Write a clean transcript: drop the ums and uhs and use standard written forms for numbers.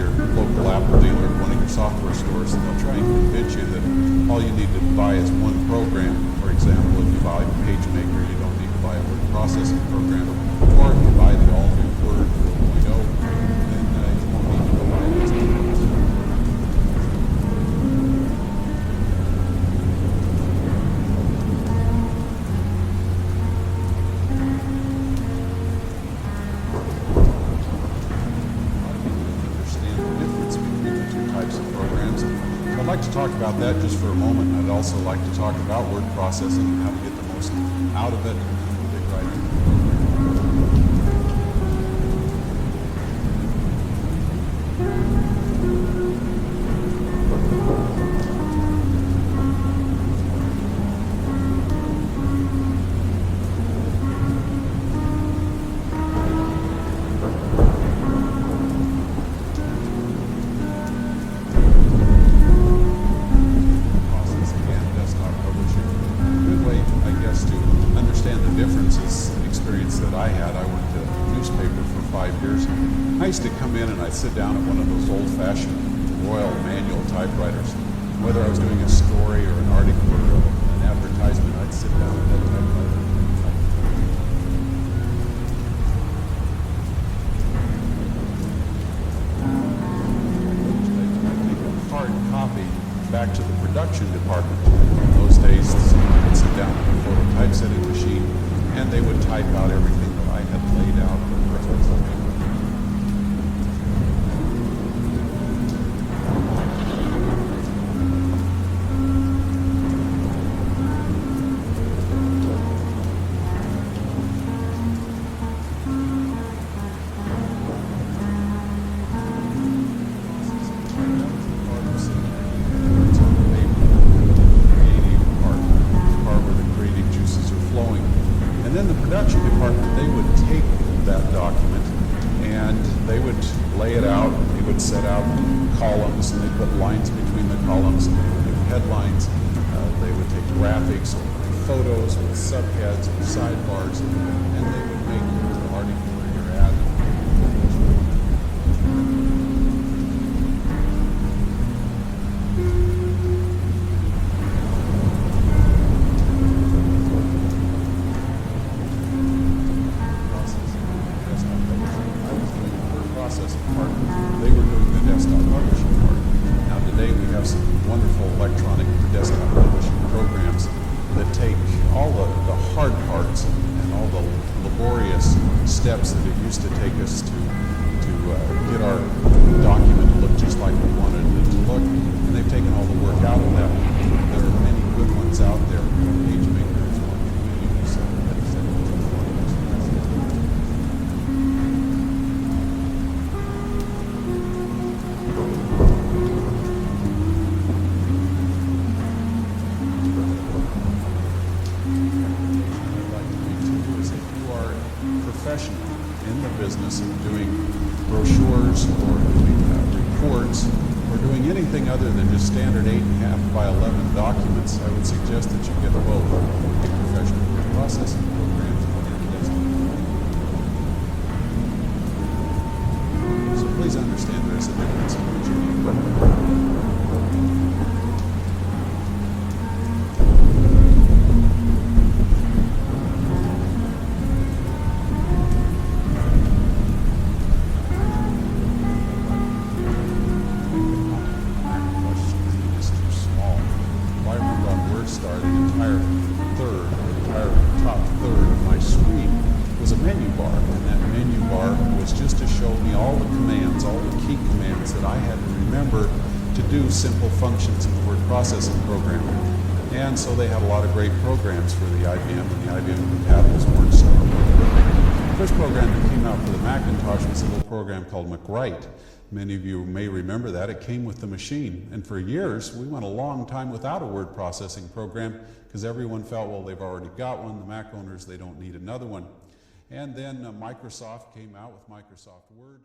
your local Apple dealer, one of your software stores, and they'll try and convince you that all you need to buy is one program. For example, if you buy PageMaker, you don't need to buy a word processing program. Or if you buy the all-new Word 4.0, then you won't need to go buy those programs. I'd like to talk about that just for a moment. I'd also like to talk about word processing and how to get the most out of it in a big writing that I had. I worked at a newspaper for 5 years. I used to come in and I'd sit down at one of those old-fashioned Royal manual typewriters. Whether I was doing a story or an article or an advertisement, I'd sit down at that typewriter. I'd take a hard copy back to the production department. In those days, someone would sit down at a photo typesetting machine and they would type out everything that I had laid out in reference to paper. And then the production department, they would take that document and they would lay it out. They would set out columns and they put lines between the columns and they would do headlines. They would take graphics or photos with subheads or sidebars and they would make your article or your ad. Part. They were doing the desktop publishing part. Now today we have some wonderful electronic desktop publishing programs that take all the hard parts and all the laborious steps that it used to take us to get our document to look just like we wanted it to look, and they've taken all the work out of that. There are many good ones out there. PageMaker is one. Professional in the business of doing brochures or doing reports or doing anything other than just standard 8.5 by 11 documents, I would suggest that you get both professional processing programs and desktop. So please understand there is a difference in what you need. The entire top third of my screen was a menu bar, and that menu bar was just to show me all the commands, all the key commands that I had to remember to do simple functions in the word processing program. And so they had a lot of great programs for the IBM, and the IBM compatibles weren't so perfect. The first program that came out for the Macintosh was a little program called MacWrite. Many of you may remember that. It came with the machine. And for years, we went a long time without a word processing program because everyone felt, well, they've already got one. The Mac owners, they don't need another one. And then Microsoft came out with Microsoft Word.